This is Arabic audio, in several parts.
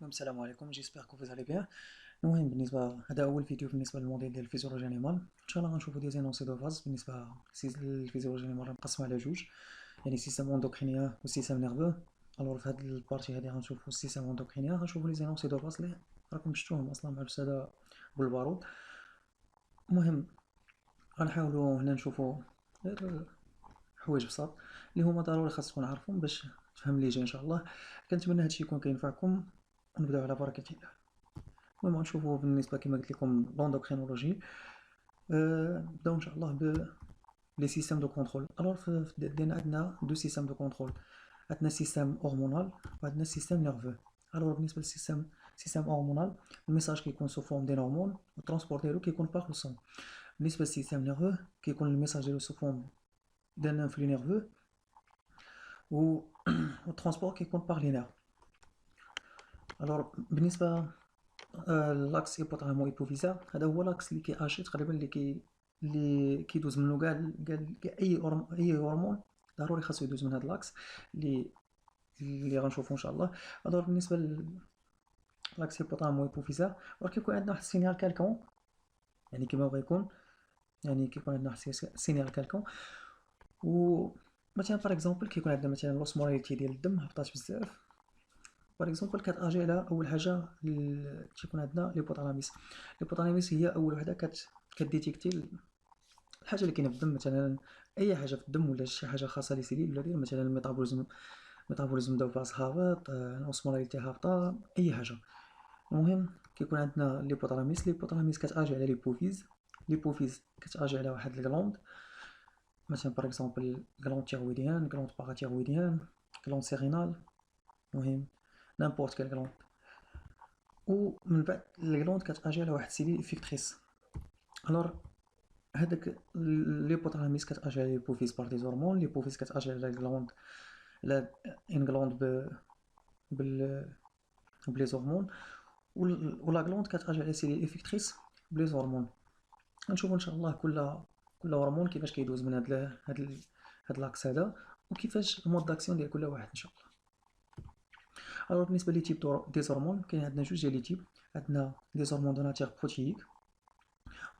السلام عليكم، جيسبر كو فوز علي بيان. المهم بالنسبه هذا اول فيديو بالنسبه للموديل ديال الفيزيولوجي انيمال. ان شاء الله غنشوفوا دي زينونسي دو فاز بالنسبه للفيزيولوجي انيمال مقسمه على جوج، يعني سيستم اندوكرينيان والسيستم نيرفو. الوغ في هاد البارتي هادي غنشوفوا السيستم اندوكرينيان، غنشوفوا لي زينونسي دو فاز اللي راكم شفتوهم اصلا مع الاستاذ بالبارود. المهم غنحاولوا هنا نشوفوا غير حوايج بساط اللي هما ضروري خاصكم نعرفهم باش تفهم لي جاي ان شاء الله. كنتمنى هادشي يكون كينفعكم، ونبداو على بركه الله. المهم نشوفوا بالنسبه كما قلت لكم لوندوكرينولوجي. نبداو ان شاء الله ب لي سيستيم دو كونترول. الوغ في دينا عندنا دو سيستيم دو كونترول، عندنا سيستيم هرمونال وعندنا سيستيم نيرفو. الوغ بالنسبه سيستيم هرمونال، الميساج كيكون سو فورم دي هرمون والترونسبور ديالو كيكون باغ لو سون. بالنسبه للسيستيم نيرفو كيكون الميساج ديالو سو فورم دان انفلو نيرفو و الترونسبور كيكون باغ لي نيرف. الوغ بالنسبه لاكس هيبوتالامو هيبوفيزا، هذا هو لاكس اللي كيأجي تقريبا اللي كيدوز منو كاع اي هرمون ضروري خاصو يدوز من هذا لاكس اللي غنشوفو ان شاء الله. الوغ بالنسبه لاكس هيبوتالامو هيبوفيزا، راه كيكون عندنا واحد السينيال كالكون، يعني كيما بغا يكون، يعني كيكون عندنا واحد السينيال كالكون. و مثلا باغ اكزومبل كيكون عندنا مثلا لوسمولاريتي ديال الدم هبطات بزاف. باغ اكزومبل كتاجي على اول حاجه تيكون عندنا ليبوتالاميس. ليبوتالاميس هي اول وحده كديتيكتي الحاجه اللي كاينه في الدم، مثلا اي حاجه في الدم ولا شي حاجه خاصه لي سيليل ولا ديال مثلا الميتابوليزم دو فاز هابط، الاوسمولاريتي هابطه، اي حاجه. المهم كيكون عندنا ليبوتالاميس كتاجي على ليبوفيز كتاجي على واحد الكلوند، مثلا باغ اكزومبل كلوند تيرويديان، كلوند باغاتيرويديان، كلوند سيرينال، المهم نامبورت كال كلوند. ومن بعد الكلوند كتاجي على واحد سيليل افيكتريس. الوغ هذاك ليبوتالاميس كتاجي على ليبوفيز بار دي هرمون، ليبوفيز كتاجي على الكلوند، على ان كلوند بال بلي هرمون، ولا كلوند كتاجي على سيليل افيكتريس بلي هرمون. غنشوفو ان شاء الله كل هرمون كيفاش كيدوز من هاد لاكس هذا، وكيفاش المود داكسيون ديال كل واحد ان شاء الله. الوغ بالنسبه لي تيب دي هرمون كاين عندنا جوج ديال لي تيب، عندنا دي هرمون دو ناتير بروتييك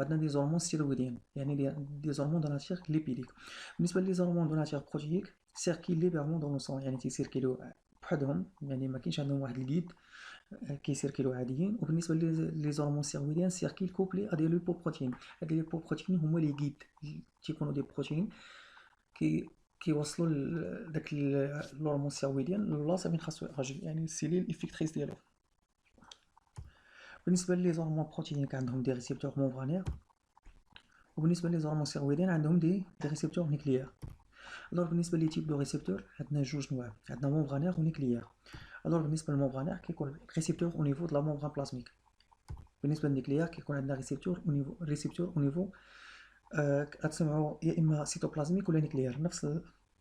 وعندنا دي هرمون ستيرويديين، يعني دي هرمون دو ناتير ليبيديك. بالنسبه لي هرمون دو ناتير بروتييك سيركيل ليبرمون دون لو سون، يعني تيسيركيلو بوحدهم، يعني ما كاينش عندهم واحد الجيد، كيسيركيلو عاديين. وبالنسبه لي هرمون ستيرويديين سيركيل كوبلي ادي ليبوبروتين. هاد ليبوبروتين هما لي جيد، تيكونوا دي بروتين كيوصلوا داك الهرمون الستيرويديين للبلاصه فين خاصو يأجي، يعني السيليل افيكتريس ديالو. بالنسبه لي هرمون بروتينيك عندهم دي ريسبتور مونفانير، وبالنسبه لي هرمون ستيرويديين عندهم دي ريسبتور نيكليير. الوغ بالنسبه لي تيب دو ريسبتور عندنا جوج نواع، عندنا مونفانير و نيكليير. الوغ بالنسبه للمونفانير كيكون ريسبتور او نيفو د لا مونفران بلازميك. بالنسبه للنيكليير كيكون عندنا ريسبتور او نيفو كتسمعوا يا اما سيتوبلازميك ولا نيكليير،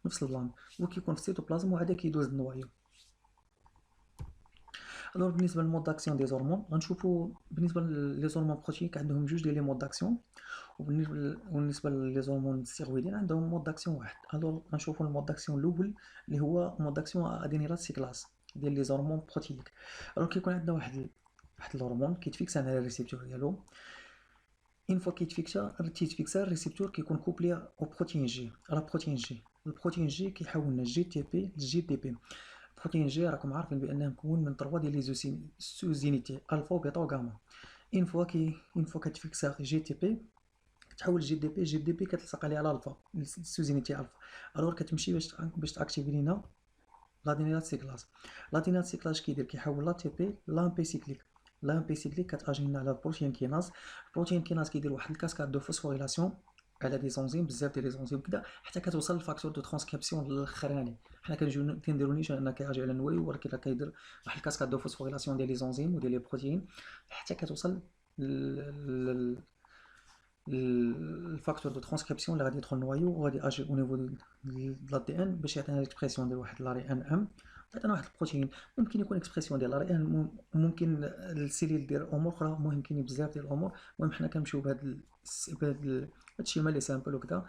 نفس البلان، وكيكون في السيتوبلازم وعاد كيدوز للنوايا. الوغ بالنسبه للمود داكسيون دي هرمون غنشوفوا بالنسبه لي هرمون بروتييك عندهم جوج ديال لي مود داكسيون، وبالنسبه لي هرمون ستيرويدين عندهم مود داكسيون واحد. الوغ غنشوفوا المود داكسيون الاول اللي هو مود داكسيون ادينيرات سيكلاس ديال لي هرمون بروتييك. الوغ كيكون عندنا واحد الهرمون كيتفيكس على الريسبتور ديالو. اون فوا تيتفيكسا الريسبتور كيكون كوبلي او بروتين جي، على بروتين جي. البروتين جي كيحولنا جي تي بي لجي دي بي. البروتين جي راكم عارفين بانه مكون من 3 ديال لي سوزينيتي الفا وبيتا وغاما. اون فوا كتفيكسا جي تي بي كتحول جي دي بي، جي دي بي كتلصق عليها الالفا، السوزينيتي الفا. الوغ كتمشي باش تاكتيفي لينا لادينيلات سيكلاس. لادينيلات سيكلاس كيدير كيحول لا تي بي لا بي سيكليك. لا بي سيكليك كتاجي لنا على بروتين كيناز. البروتين كيناز كيدير واحد الكاسكاد دو فوسفوريلاسيون على دي زونزيم، بزاف ديال لي زونزيم كدا، حتى كتوصل للفاكتور دو ترانسكريبسيون الاخراني. حنا كنديرو نيشان انه كيجي على النوايا، ولكن راه كيدير واحد الكاسكاد دو فوسفوريلاسيون ديال لي زونزيم وديال لي بروتين حتى كتوصل الفاكتور دو ترانسكريبسيون اللي غادي يدخل النوايو وغادي اجي او نيفو د لا دي ان باش يعطينا ليكسبرسيون ديال واحد لاري ان ام، عطينا واحد البروتين. ممكن يكون اكسبرسيون ديال لاري ان، ممكن السيليل دير امور اخرى، المهم كاينين بزاف ديال الامور. المهم حنا كنمشيو بهاد الشيما لي سامبل وكذا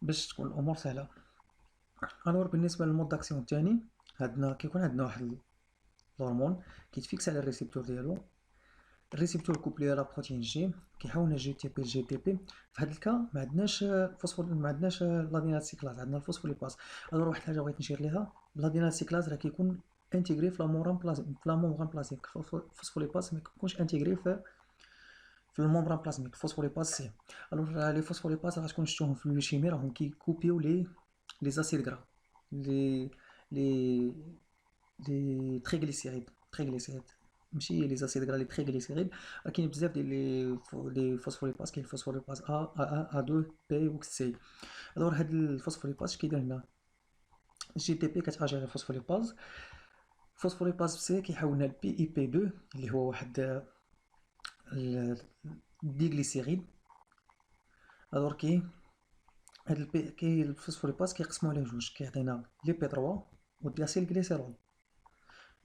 باش تكون الامور سهله. الور بالنسبه للمود داكسيون الثاني، عندنا كيكون عندنا واحد الهرمون كيتفيكس على الريسبتور ديالو. الريسبتور كوبلي على بروتين جي كيحولنا جي تي بي جي تي بي. في هذا الكا ما عندناش ما عندناش لادينات سيكلاز، عندنا الفوسفوليباز. الوغ واحد الحاجه بغيت نشير ليها، لادينات سيكلاز راه كيكون انتيغري في لا ممبران بلازميك. الفوسفوليباز ما كيكونش انتيغري في الممبران بلازميك، الفوسفوليباز سي. الوغ لي فوسفوليباز غتكون شفتوهم في البيوشيمي، راهم كيكوبيو لي زاسيد غرا، لي لي لي تريغليسيريد ماشي لي زاسيد غرا، لي تريغليسيريد. راه كاين بزاف ديال لي فوسفوليباز، كاين الفوسفوليباز ا 2 بي و سي. الوغ هاد الفوسفوليباز كيدير لنا جي تي بي كتاجي على الفوسفوليباز. الفوسفوليباز سي كيحولنا لبي اي بي 2 اللي هو واحد ديغليسيريد. الوغ هاد الفوسفوليباز كيقسمو على جوج، كيعطينا لي بي 3 و دياسيل غليسيرول.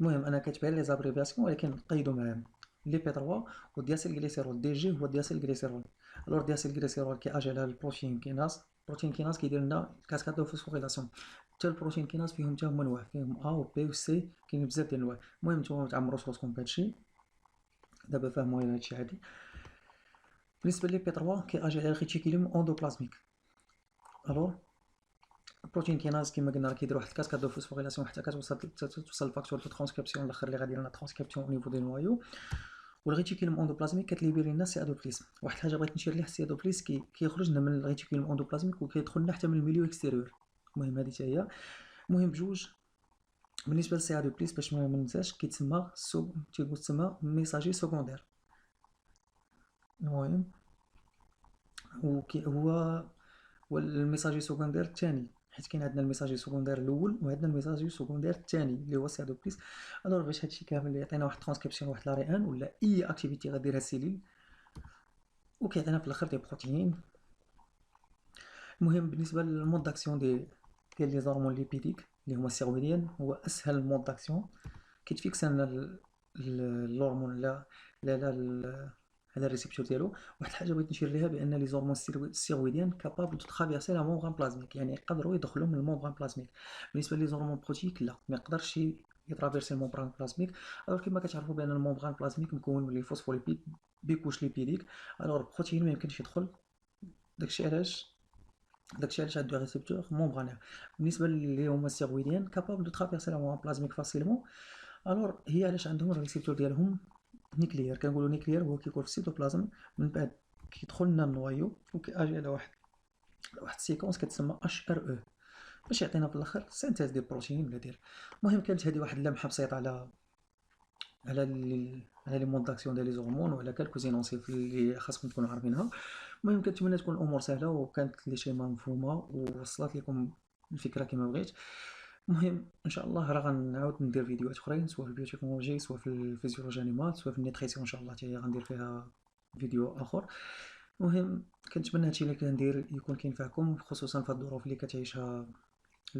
المهم انا كاتبها لي زابريفياسيون ولكن نقيدو معاهم لي بي 3 و دياسيل غليسيرول. دي جي هو دياسيل غليسيرول. الوغ دياسيل غليسيرول كياجي على البروتين كيناز. البروتين كيناز كيدير لنا كاسكاد دو فوسفوريلاسيون. حتى البروتين كيناز فيهم حتى هما انواع، فيهم ا و بي و سي، كاينين بزاف ديال الانواع. المهم نتوما متعمروش راسكم بهادشي، دابا فاهموا هادشي عادي. بالنسبه لي بي 3 كياجي على الريتيكولوم اندوبلازميك. الوغ البروتين كيناز كيما قلنا راه كيدير واحد الكاسكاد دو فوسفوريلاسيون حتى توصل الفاكتور دو ترانسكريبسيون الاخر اللي غادي لنا ترانسكريبسيون او نيفو دي نوايو. والريتيكولوم اندوبلازميك كتليبيري لنا سي ادوبليس. واحد الحاجه بغيت نشير ليها، السي ادوبليس كيخرج لنا من الريتيكولوم اندوبلازميك وكيدخل لنا حتى من الميليو اكستيريور. المهم هذه حتى هي. المهم بجوج بالنسبه للسي ادوبليس باش ما ننساش كيتسمى تسمى ميساجي سكوندير. المهم هو والميساجي سكوندير الثاني، حيت كاين عندنا الميساجي سكوندير الاول وعندنا الميساجي سكوندير الثاني اللي هو سي دوبليس. الوغ باش هادشي كامل يعطينا واحد ترانسكريبسيون واحد لاريان ولا اي اكتيفيتي غديرها السيلول، وكيعطينا في الاخر دي بروتين. المهم بالنسبه للمود داكسيون ديال لي زارمون ليبيديك اللي هما السيرويديان، هو اسهل مود داكسيون. كيتفيكس لنا الهرمون لا على الريسبتور ديالو. واحد الحاجه بغيت نشير ليها، بان لي زورمون ستيرويديان كابابل دو ترافيرسي لا ممبران بلازميك، يعني يقدروا يدخلوا من الممبران بلازميك. بالنسبه لي زورمون بروتيك لا، ما يقدرش يترافيرسي الممبران بلازميك. الوغ كما كتعرفوا بان الممبران بلازميك مكون من لي فوسفوليبيد بكوش ليبيديك. الوغ البروتين ما يمكنش يدخل، داكشي علاش هاد ريسبتور ممبرانير. بالنسبه اللي هما السيرويديان كابابل دو ترافيرسي لا ممبران بلازميك فاسيلمون. الوغ هي علاش عندهم الريسبتور ديالهم نيكليير. كنقولوا نيكليير هو كيكون في السيتوبلازم، من بعد كيدخل لنا النوايو وكيجي على واحد السيكونس كتسمى اش ار او باش يعطينا في الاخر سينتيز دي بروتين ولا ديال. المهم كانت هذه واحد اللمحه بسيطه على لي مود داكسيون ديال لي زورمون وعلى كالكو زينونسيف اللي خاصكم تكونوا عارفينها. المهم كنتمنى تكون الامور سهله وكانت لي شيما مفهومه ووصلت لكم الفكره كما بغيت. المهم ان شاء الله راه غنعاود ندير فيديوهات اخرين، سواء في البيوتكنولوجي سواء في الفيزيولوجي انيمال سواء في النيتريسيون، ان شاء الله حتى هي غندير فيها فيديو اخر. المهم كنتمنى هادشي اللي كندير يكون كينفعكم، خصوصا في الظروف اللي كتعيشها